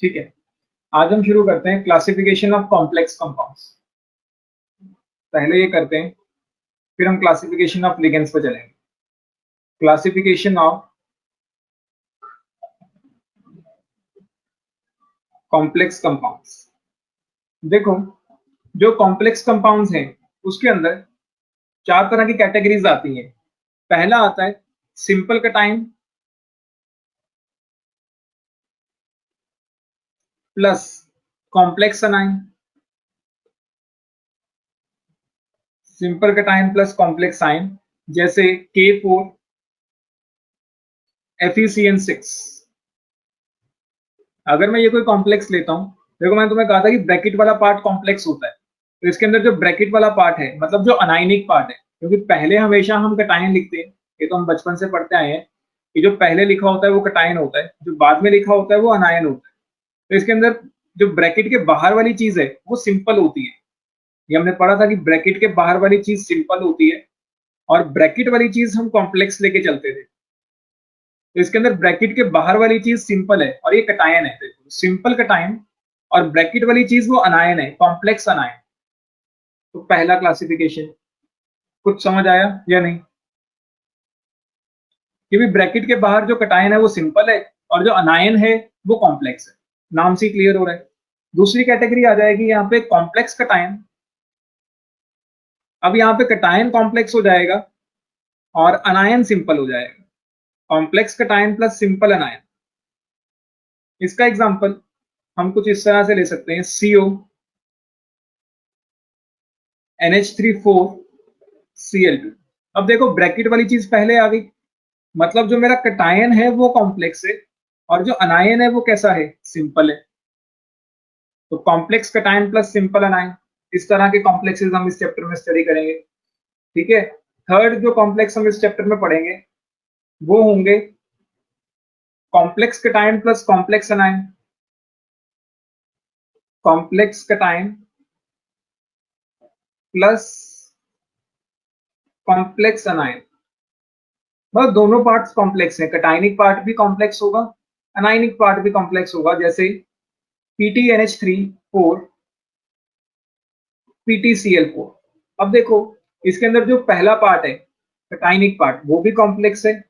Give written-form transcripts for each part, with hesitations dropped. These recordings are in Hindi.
ठीक है, आज हम शुरू करते हैं क्लासिफिकेशन ऑफ कॉम्प्लेक्स कंपाउंड्स। पहले ये करते हैं, फिर हम क्लासिफिकेशन ऑफ लिगेंड्स पे चलेंगे। Classification of complex compounds. देखो, जो कॉम्प्लेक्स कंपाउंड्स हैं उसके अंदर चार तरह की कैटेगरीज आती हैं। पहला आता है simple कटाइन plus complex anion, simple कटाइन plus complex ion, जैसे K4 FeCN6। अगर मैं ये कोई कॉम्प्लेक्स लेता हूं, देखो मैंने तुम्हें कहा था कि ब्रैकेट वाला पार्ट कॉम्प्लेक्स होता है, तो इसके अंदर जो ब्रैकेट वाला पार्ट है मतलब जो अनायनिक पार्ट है, क्योंकि पहले हमेशा हम कटायन लिखते हैं, ये तो हम बचपन से पढ़ते आए हैं कि जो पहले लिखा होता है वो कटायन होता है, जो बाद में लिखा होता है वो अनायन होता है। तो इसके अंदर जो ब्रैकेट के बाहर वाली चीज है वो सिंपल होती है। ये हमने पढ़ा था कि ब्रैकेट के बाहर वाली चीज सिंपल होती है और ब्रैकेट वाली चीज हम कॉम्प्लेक्स लेके चलते थे। तो इसके अंदर ब्रैकेट के बाहर वाली चीज सिंपल है और ये कटायन है। देखो, सिंपल कटायन और ब्रैकेट वाली चीज वो अनायन है, कॉम्प्लेक्स अनायन। तो पहला क्लासिफिकेशन कुछ समझ आया या नहीं? क्योंकि ब्रैकेट के बाहर जो कटायन है वो सिंपल है और जो अनायन है वो कॉम्प्लेक्स है। नाम से क्लियर हो रहा है। दूसरी कैटेगरी आ जाएगी यहाँ पे कॉम्प्लेक्स कटायन। अब यहाँ पे कटायन कॉम्प्लेक्स हो जाएगा और अनायन सिंपल हो जाएगा। Complex cation plus simple अनायन। इसका एग्जांपल हम कुछ इस तरह से ले सकते हैं, CO NH3 4 Cl2। अब देखो, ब्रैकेट वाली चीज पहले आ गई, मतलब जो मेरा कटायन है वो कॉम्प्लेक्स है और जो अनायन है वो कैसा है, सिंपल है। तो कॉम्प्लेक्स कटायन प्लस सिंपल अनायन, इस तरह के कॉम्प्लेक्सेस हम इस चैप्टर में स्टडी करेंगे। ठीक है, थर्ड जो कॉम्प्लेक्स हम इस चैप्टर में पढ़ेंगे वो होंगे complex cation plus complex अनायन, complex cation plus complex अनायन। बस दोनों पार्ट्स कॉम्प्लेक्स हैं, कटायनिक पार्ट भी कॉम्प्लेक्स होगा, अनायनिक पार्ट भी कॉम्प्लेक्स होगा, जैसे PTNH3 4 PTCl4। अब देखो, इसके अंदर जो पहला पार्ट है कटायनिक पार्ट वो भी कॉम्प्लेक्स है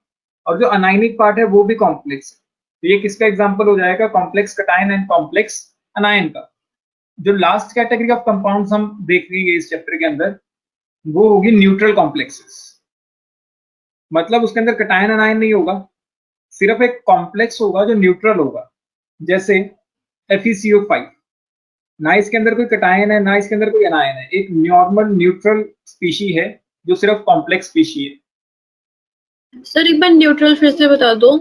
और जो अनायनिक पार्ट है वो भी कॉम्प्लेक्स है। तो ये किसका एग्जांपल हो जाएगा, कॉम्प्लेक्स कटायन एंड कॉम्प्लेक्स अनायन का। जो लास्ट कैटेगरी ऑफ कंपाउंड्स हम देखेंगे इस चैप्टर के अंदर वो होगी न्यूट्रल कॉम्प्लेक्सेस। मतलब उसके अंदर कटायन अनायन नहीं होगा, सिर्फ एक कॉम्प्लेक्स होगा जो न्यूट्रल होगा, जैसे FeCO5। ना इसके अंदर कोई कटायन है ना इसके अंदर कोई अनायन है, एक नॉर्मल न्यूट्रल स्पीशी है जो सिर्फ कॉम्प्लेक्स स्पीशी है। सर एक बार न्यूट्रल फिर से बता दो।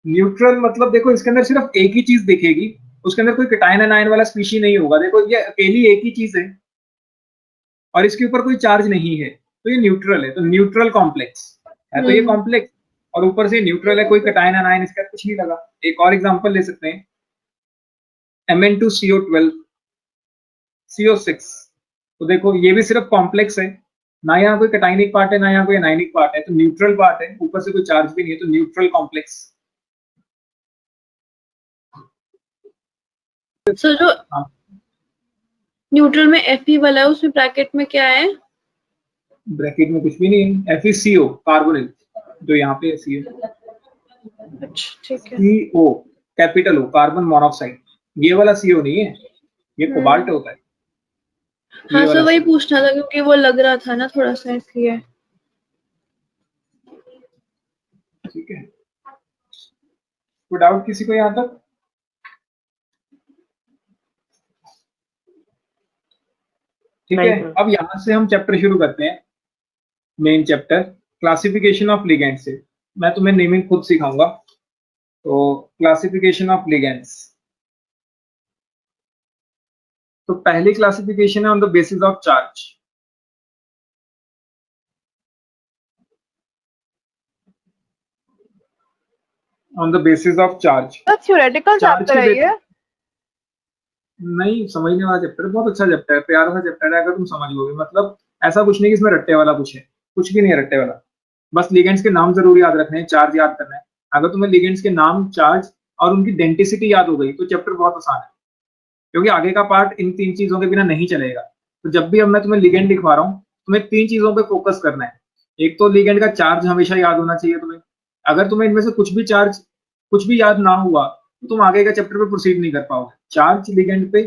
न्यूट्रल मतलब देखो, इसके अंदर सिर्फ एक ही चीज दिखेगी, उसके अंदर कोई कटायन अनायन वाला स्पीशी नहीं होगा। देखो, ये अकेली एक ही चीज है और इसके ऊपर कोई चार्ज नहीं है, तो ये न्यूट्रल है। तो न्यूट्रल कॉम्प्लेक्स है, तो ये कॉम्प्लेक्स और ऊपर से न्यूट्रल है, कोई कटायन अनायन इसका कुछ नहीं लगा। एक और एग्जांपल ले सकते हैं, Mn2CO12 CO6। तो देखो, ये भी सिर्फ कॉम्प्लेक्स है, ना यहाँ कोई कटायनिक पार्ट है ना यहाँ कोई अनायनिक पार्ट है, तो न्यूट्रल पार्ट है, ऊपर से कोई चार्ज भी नहीं है, तो न्यूट्रल कॉम्प्लेक्स। सर जो न्यूट्रल में Fe वाला है उसमें ब्रैकेट में क्या है? ब्रैकेट में कुछ भी नहीं है, FeCO कार्बोनिल, जो यहाँ पे CO। अच्छा ठीक है। CO capital O carbon monoxide, ये वाला CO नहीं है, ये कोबाल्ट होता है। हाँ सर, वही पूछना था क्योंकि वो लग रहा था ना थोड़ा सा, इसलिए। ठीक है, कोई डाउट किसी को यहाँ तक? ठीक है, अब यहाँ से हम चैप्टर शुरू करते हैं, main chapter classification of ligands से। मैं तुम्हें नेमिंग खुद सिखाऊंगा। तो क्लासिफिकेशन ऑफ लिगेंड्स, तो पहली क्लासिफिकेशन है on the basis of charge. On the basis of charge. Theoretical chapter है ये? नहीं, समझने वाला चैप्टर, बहुत अच्छा चैप्टर है, प्यारा सा चैप्टर है, अगर तुम समझ लोगे। मतलब ऐसा कुछ नहीं कि इसमें रट्टे वाला कुछ है, कुछ भी नहीं है रट्टे वाला। बस लिगेंड्स के नाम जरूर याद रखने हैं, चार्ज याद करना है। अगर तुम्हें लिगेंड्स के नाम, चार्ज और उनकी डेंटिसिटी याद हो गई तो चैप्टर बहुत आसान है, क्योंकि आगे का पार्ट इन 3 चीजों के बिना नहीं चलेगा। तो जब भी अब मैं तुम्हें लिगेंड लिखवा रहा हूँ, तुम्हें 3 चीजों पे फोकस करना है। एक तो लिगेंड का चार्ज हमेशा याद होना चाहिए तुम्हें। अगर तुम्हें इनमें से कुछ भी याद ना हुआ तो तुम आगे का चैप्टर पे प्रोसीड नहीं कर पाओगे। चार्ज लिगेंड पे,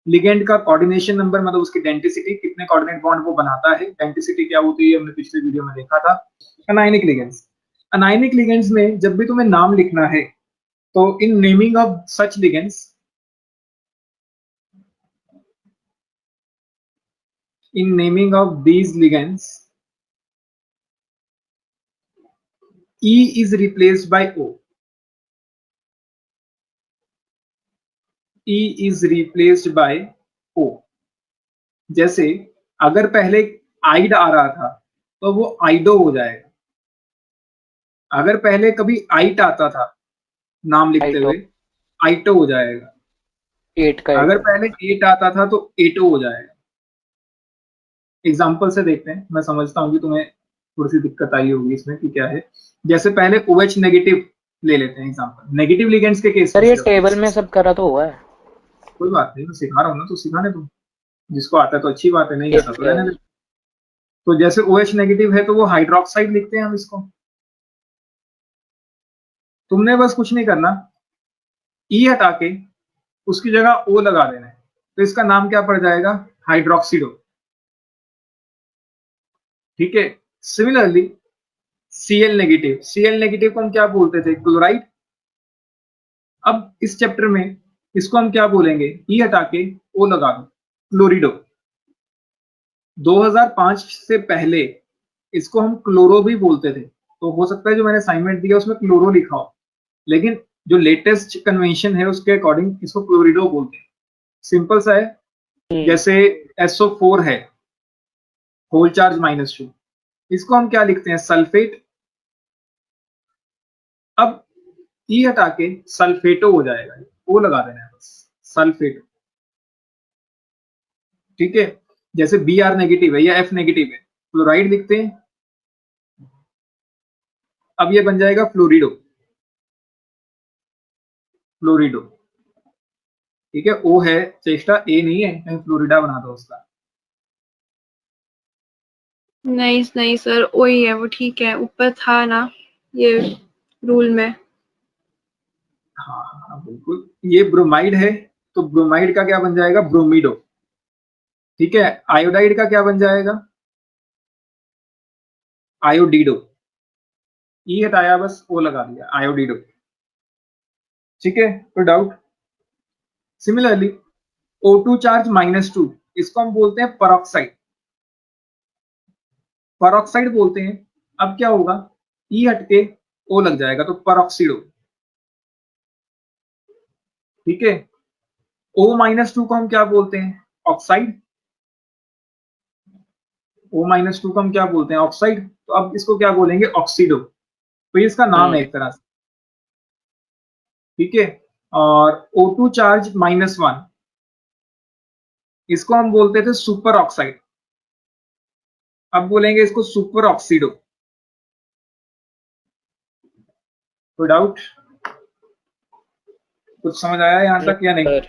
लिगेंड का कोऑर्डिनेशन नंबर मतलब उसकी डेंटिसिटी, कितने कोऑर्डिनेट बॉन्ड वो बनाता है, डेंटिसिटी क्या होती है हमने पिछले वीडियो में देखा था। अनायनिक लिगेंड्स, अनायनिक लिगेंड्स में जब भी तुम्हें नाम लिखना है तो in naming of such ligands, in naming of these ligands, E is replaced by O. E is replaced by O. जैसे अगर पहले आइड आ रहा था तो वो आइडो हो जाएगा। अगर पहले कभी आइट आता था नाम लिखते हुए, आइटो हो जाएगा। अगर पहले एट आता था तो एटो हो जाएगा। एग्जाम्पल से देखते हैं, मैं समझता हूँ कि तुम्हें थोड़ी सी दिक्कत आई होगी इसमें कि क्या है। जैसे पहले OH नेगेटिव ले लेते हैं एग्जाम्पल, नेगेटिव लिगेंड्स के केस सर ये टेबल में सब करा तो हुआ है। कोई बात नहीं, मैं सिखा रहा हूँ ना, तो सिखाने तुम, जिसको आता है तो अच्छी बात है, नहीं आता तो रहने दे। तो जैसे OH नेगेटिव है तो वो हाइड्रोक्साइड लिखते हैं हम इसको। तुमने बस कुछ नहीं करना, ई हटा के उसकी जगह O लगा देना है, तो इसका नाम क्या पड़ जाएगा, हाइड्रोक्सिडो। ठीक है। Similarly Cl negative, Cl negative को हम क्या बोलते थे, क्लोराइड। अब इस चैप्टर में इसको हम क्या बोलेंगे, ई हटा के O लगा दो, क्लोरिडो। 2005 से पहले इसको हम क्लोरो भी बोलते थे, तो हो सकता है जो मैंने असाइनमेंट दिया उसमें क्लोरो लिखा हो, लेकिन जो लेटेस्ट कन्वेंशन है उसके अकॉर्डिंग इसको क्लोरिडो बोलते हैं। सिंपल सा है। जैसे SO4 है, होल चार्ज -2, इसको हम क्या लिखते हैं, सल्फेट। अब ई हटा के सल्फेटो हो जाएगा, वो लगा देना है बस, सल्फेटो। ठीक है। जैसे Br नेगेटिव है या F नेगेटिव है, क्लोराइड लिखते हैं, अब ये बन जाएगा फ्लोरिडो, फ्लोरिडो। ठीक है। O है चेष्टा, A नहीं है, कहीं फ्लोरिडा बना दो उसका। नहीं सर, वही है वो, ठीक है, ऊपर था ना ये रूल में। हाँ बिल्कुल। ये ब्रोमाइड है तो ब्रोमाइड का क्या बन जाएगा, ब्रोमिडो। ठीक है। आयोडाइड का क्या बन जाएगा, आयोडीडो। ई हटाया बस O लगा दिया, आयोडीडो। ठीक है, कोई डाउट। सिमिलरली O2 चार्ज -2, इसको हम बोलते हैं परऑक्साइड, परऑक्साइड बोलते हैं। अब क्या होगा, ई हटके O लग जाएगा तो परऑक्सीडो। ठीक है। O-2 को हम क्या बोलते हैं, ऑक्साइड। O-2 को हम क्या बोलते हैं, ऑक्साइड। तो अब इसको क्या बोलेंगे, ऑक्सीडो। तो ये इसका नाम है एक तरह से। ठीक है। और O2 चार्ज -1, इसको हम बोलते थे सुपर ऑक्साइड, अब बोलेंगे इसको सुपर ऑक्सीडो। कोई डाउट, कुछ समझ आया यहाँ तक या नहीं,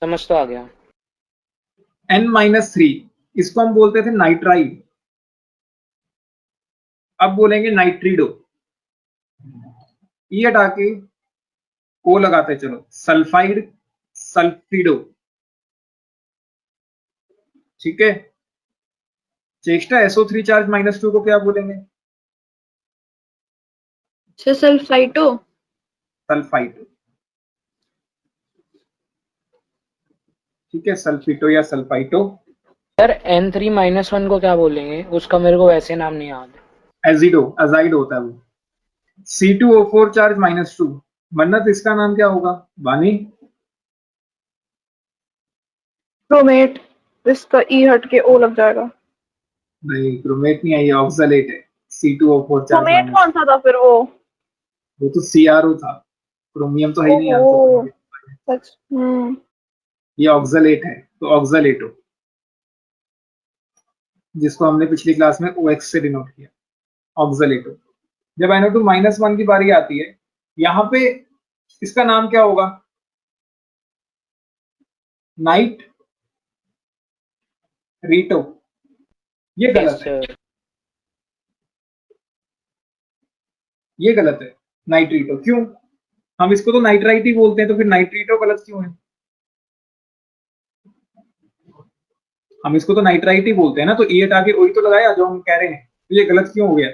समझ तो आ गया। N-3, इसको हम बोलते थे नाइट्राइड, अब बोलेंगे नाइट्रीडो। ई हटा के O लगाते चलो, सल्फाइड, सल्फीडो। ठीक है। चेष्टा SO3 चार्ज -2 को क्या बोलेंगे, सल्फाइटो, सल्फाइटो। ठीक है, सल्फीटो या सल्फाइटो। सर N3-1 को क्या बोलेंगे, उसका मेरे को वैसे नाम नहीं याद। एजिडो, अजाइड होता है वो। C2O4 चार्ज -2, मन्नत इसका नाम क्या होगा, बानी। क्रोमेट, इसका ई हट के O लग जाएगा। नहीं, क्रोमेट नहीं है, ये ऑक्सलेट है। C2O4 चार्ज क्रोमेट कौन सा था फिर वो तो CRO था, क्रोमियम तो है ही नहीं यार, तो सच। ये ऑक्सलेट है, तो ऑक्सलेटो, जिसको हमने पिछली क्लास में OX से डिनोट किया, ऑक्सलेटो। जब NO2 -1 की बारी आती है, यहाँ पे इसका नाम क्या होगा? नाइट रीटो। ये यस गलत है, सर। ये गलत है। नाइट्रीटो क्यों? हम इसको तो नाइट्राइट ही बोलते हैं, तो फिर नाइट्रीटो गलत क्यों है? हम इसको तो नाइट्राइट ही बोलते हैं ना, तो ई हटा के ओई तो लगाया जो हम कह रहे हैं। तो ये गलत क्यों हो गया?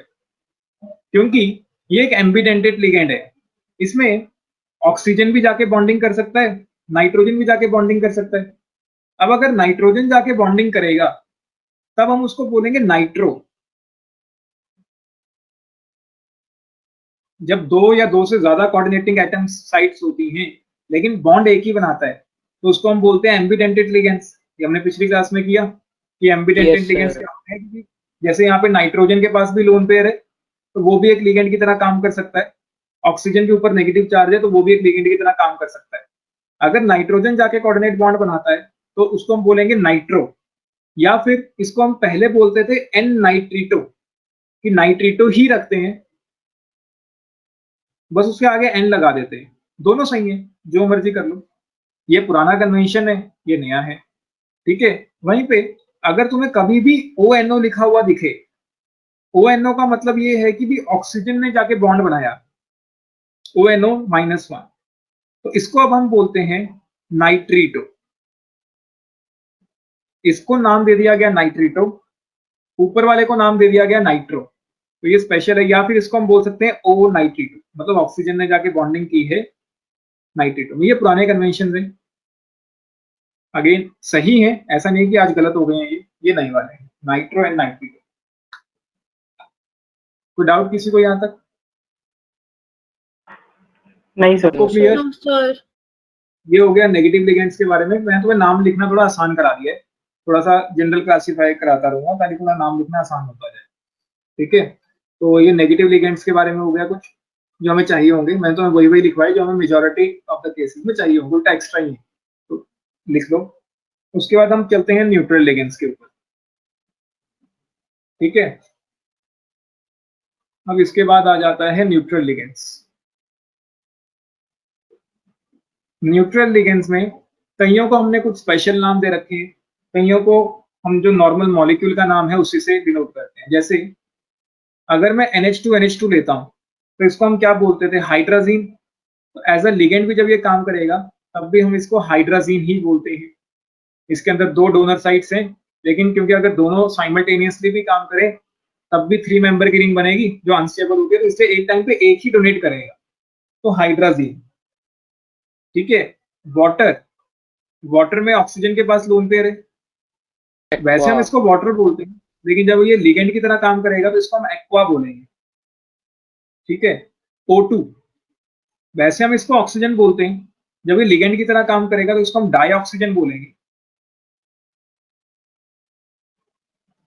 क्योंकि ये एक एम्बिडेंटेड लिगेंड है, इसमें ऑक्सीजन भी जाके बॉन्डिंग कर सकता है, नाइट्रोजन भी जाके बॉन्डिंग कर सकता है। अब अगर नाइट्रोजन जाके बॉन्डिंग करेगा तब हम उसको बोलेंगे नाइट्रो। जब दो या दो से ज्यादा कोऑर्डिनेटिंग एटम साइट्स होती हैं लेकिन बॉन्ड एक ही बनाता है, तो उसको हम बोलते हैं एम्बिडेंटेड लिगेंड्स। ये हमने पिछली क्लास में किया कि एम्बिडेंटेड यस लिगेंड्स सर। क्या होते हैं कि जैसे यहाँ पे नाइट्रोजन के पास भी लोन पेयर है, तो वो भी एक लिगेंड की तरह काम कर सकता है। ऑक्सीजन के ऊपर नेगेटिव चार्ज है, तो वो भी एक लिगेंड की तरह काम कर सकता है। अगर नाइट्रोजन जाके कोऑर्डिनेट बॉन्ड बनाता है तो उसको हम बोलेंगे नाइट्रो, या फिर इसको हम पहले बोलते थे एन नाइट्रीटो, कि नाइट्रीटो ही रखते हैं, बस उसके आगे एन लगा देते हैं। दोनों सही है, जो मर्जी कर लो। ये पुराना कन्वेंशन है, ये नया है। ठीक है। वहीं पे अगर तुम्हें कभी भी ONO लिखा हुआ दिखे, ONO का मतलब ये है कि भी ऑक्सीजन ने जाके बॉन्ड बनाया, ONO-1, तो इसको अब हम बोलते हैं नाइट्रीटो। इसको नाम दे दिया गया नाइट्रीटो, ऊपर वाले को नाम दे दिया गया नाइट्रो, तो ये स्पेशल है। या फिर इसको हम बोल सकते हैं ओ नाइट्रीटो, मतलब ऑक्सीजन ने जाके बॉन्डिंग की है नाइट्रीटो। ये पुराने कन्वेंशन है, अगेन सही है, ऐसा नहीं कि आज गलत हो गए हैं ये नए वाले हैं, नाइट्रो एंड नाइट्रीटो। कोई डाउट किसी को यहाँ तक? नहीं सर। सबको क्लियर? No sir. ये हो गया नेगेटिव लिगेंड्स के बारे में। मैं तुम्हें नाम लिखना थोड़ा आसान करा दिया है, थोड़ा सा जनरल क्लासीफाई कराता रहूंगा ताकि थोड़ा नाम लिखना आसान होता जाए। ठीक है, तो ये नेगेटिव लिगेंड्स के बारे में हो गया कुछ जो हमें चाहिए होंगे। मैंने तो वही लिखवाई जो हमें मेजॉरिटी ऑफ द केसेस में चाहिए होंगे, उल्टा एक्स्ट्रा ही है, तो लिख लो। उसके बाद हम चलते हैं न्यूट्रल लिगेंड्स के ऊपर। ठीक है, अब इसके बाद आ जाता है न्यूट्रल लिगेंड्स। न्यूट्रल लिगेंड्स में कईयों को हमने कुछ स्पेशल नाम दे रखे हैं, कईयों को हम जो नॉर्मल मॉलिक्यूल का नाम है उसी से डिनोट करते हैं। जैसे अगर मैं NH2 लेता हूं तो इसको हम क्या बोलते थे? हाइड्राजीन। तो एज अ लिगेंड भी जब ये काम करेगा तब भी हम इसको हाइड्राजीन ही बोलते हैं। इसके अंदर दो डोनर साइट्स हैं, लेकिन क्योंकि अगर दोनों साइमल्टेनियसली भी काम करें तब भी 3 मेंबर की रिंग बनेगी जो अनस्टेबल होगी, तो इससे एक टाइम पे एक ही डोनेट करेगा, तो हाइड्राजीन। ठीक है। वाटर, वाटर में ऑक्सीजन के पास लोन पेयर है, वैसे हम इसको वाटर बोलते हैं, लेकिन जब ये लिगेंड की तरह काम करेगा तो इसको हम एक्वा बोलेंगे। ठीक है। O2, वैसे हम इसको ऑक्सीजन बोलते हैं, जब ये लिगेंड की तरह काम करेगा तो इसको हम डाई ऑक्सीजन बोलेंगे।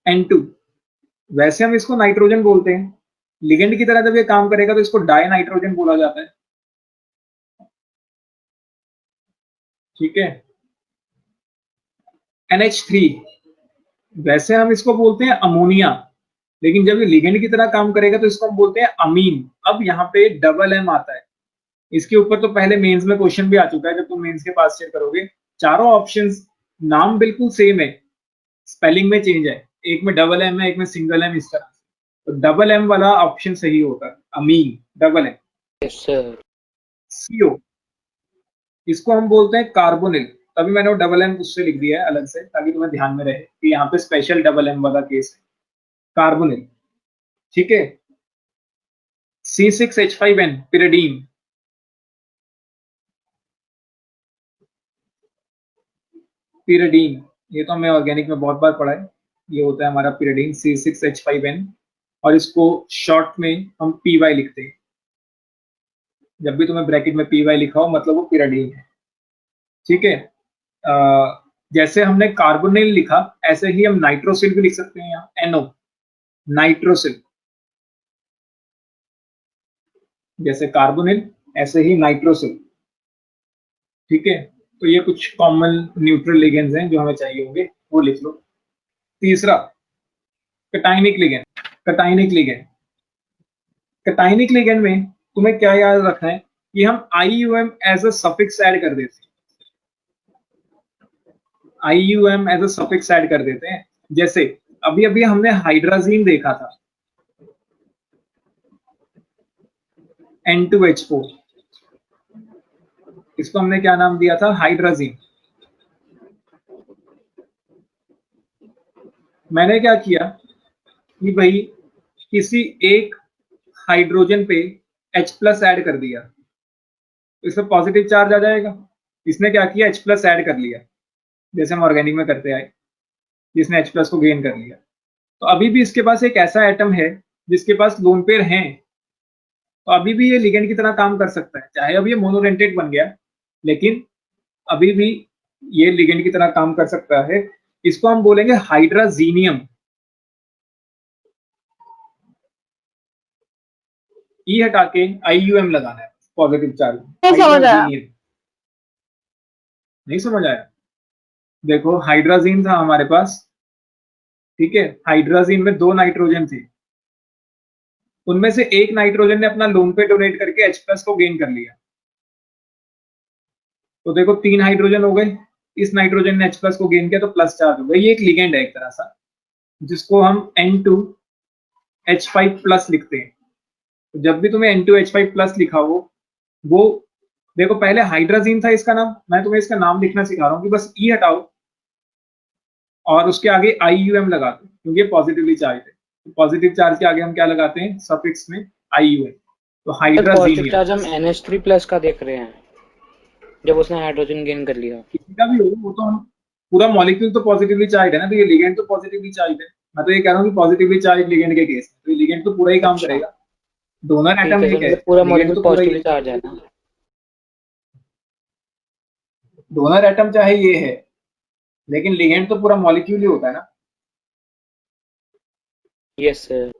N2, वैसे हम इसको नाइट्रोजन बोलते हैं, लिगेंड की तरह जब ये काम करेगा तो इसको डाई नाइट्रोजन बोला जाता है। ठीक है। NH3, वैसे हम इसको बोलते हैं अमोनिया, लेकिन जब ये लिगेंड की तरह काम करेगा तो इसको हम बोलते हैं अमीन। अब यहाँ पे डबल एम आता है, इसके ऊपर तो पहले मेंस में क्वेश्चन भी आ चुका है, जब तुम मेंस के पास चेक करोगे चारों ऑप्शंस नाम बिल्कुल सेम है, स्पेलिंग में चेंज है, एक में डबल एम है, एक में सिंगल एम, इस तरह। तो डबल एम वाला ऑप्शन सही होता है, amine, double M. Yes sir. CO, इसको हम बोलते हैं कार्बोनिल, तभी मैंने वो डबल एम उससे लिख दिया है अलग से ताकि तुम्हें ध्यान में रहे कि यहाँ पे स्पेशल डबल एम वाला केस है, कार्बोनिल। ठीक है। C6H5N, pyridine. पिरिडीन, ये तो हमने ऑर्गेनिक में बहुत बार पढ़ा है, ये होता है हमारा पिरिडीन, C6H5N, और इसको शॉर्ट में हम PY लिखते हैं। जब भी तुम्हें ब्रैकेट में PY लिखा हो मतलब वो पिरिडीन है। ठीक है। जैसे हमने कार्बोनिल लिखा ऐसे ही हम नाइट्रोसिल भी लिख सकते हैं, यहाँ NO, नाइट्रोसिल। जैसे कार्बोनिल ऐसे ही नाइट्रोसिल। ठीक है। तो ये कुछ कॉमन न्यूट्रल लिगेंड्स हैं जो हमें चाहिए होंगे, वो लिख लो। तीसरा, cationic ligand. Cationic ligand, cationic ligand में तुम्हें क्या याद रखना है कि हम IUM as a suffix add कर देते हैं, IUM as a suffix add कर देते हैं। जैसे अभी अभी हमने हाइड्राजीन देखा था, N2H4, इसको हमने क्या नाम दिया था, हाइड्राजीन। मैंने क्या किया कि भाई किसी एक हाइड्रोजन पे H+ ऐड कर दिया, तो इसमें पॉजिटिव चार्ज आ जाएगा। इसने क्या किया, H+ ऐड कर लिया, जैसे हम ऑर्गेनिक में करते आए, जिसने H+ को गेन कर लिया। तो अभी भी इसके पास एक ऐसा एटम है जिसके पास लोन पेयर है, तो अभी भी ये लिगेंड की तरह काम कर सकता है, चाहे अब ये मोनोरेंटेट बन गया, लेकिन अभी भी ये लिगेंड की तरह काम कर सकता है। इसको हम बोलेंगे हाइड्राजीनियम। ई हटा के IUM लगाना है, पॉजिटिव चार्ज। नहीं समझ आया। हाइड्राजीनियम, नहीं समझ आया? देखो हाइड्राजीन था हमारे पास, ठीक है, हाइड्राजीन में 2 नाइट्रोजन थे, उनमें से एक नाइट्रोजन ने अपना लोन पे डोनेट करके H+ को गेन कर लिया, तो देखो 3 हाइड्रोजन हो गए, इस नाइट्रोजन ने H+ को गेन किया तो प्लस चार्ज हो गया। ये एक लिगेंड है एक तरह सा, जिसको हम N2H5+ लिखते हैं। तो जब भी तुम्हें N2H5+ लिखा हो, वो देखो पहले हाइड्राजीन था इसका नाम, मैं तुम्हें इसका नाम लिखना सिखा रहा हूँ कि बस ई हटाओ और उसके आगे IUM लगा दो, क्योंकि ये पॉजिटिवली चार्ज है। तो पॉजिटिव चार्ज के आगे हम क्या लगाते हैं, सफिक्स में IUM। तो पॉजिटिव हाइड्राजीनियम चार्ज हम NH3+ का देख रहे हैं, जब उसने हाइड्रोजन गेन कर लिया। किसी का भी हो, वो तो हम पूरा मॉलिक्यूल तो पॉजिटिवली चार्ज है ना, तो ये लिगेंड तो पॉजिटिवली चार्ज है। मैं तो ये कह रहा हूँ कि पॉजिटिवली चार्ज लिगेंड के केस में तो ये लिगेंड तो पूरा ही काम अच्छा करेगा। डोनर ठीक एटम है सर, एक है, मतलब पूरा लिगेंड मॉलिक्यूल तो पूरा ही पॉजिटिवली है। चार्ज है ना। डोनर एटम चाहे ये है, लेकिन लिगेंड तो पूरा मॉलिक्यूल ही होता है ना। Yes sir.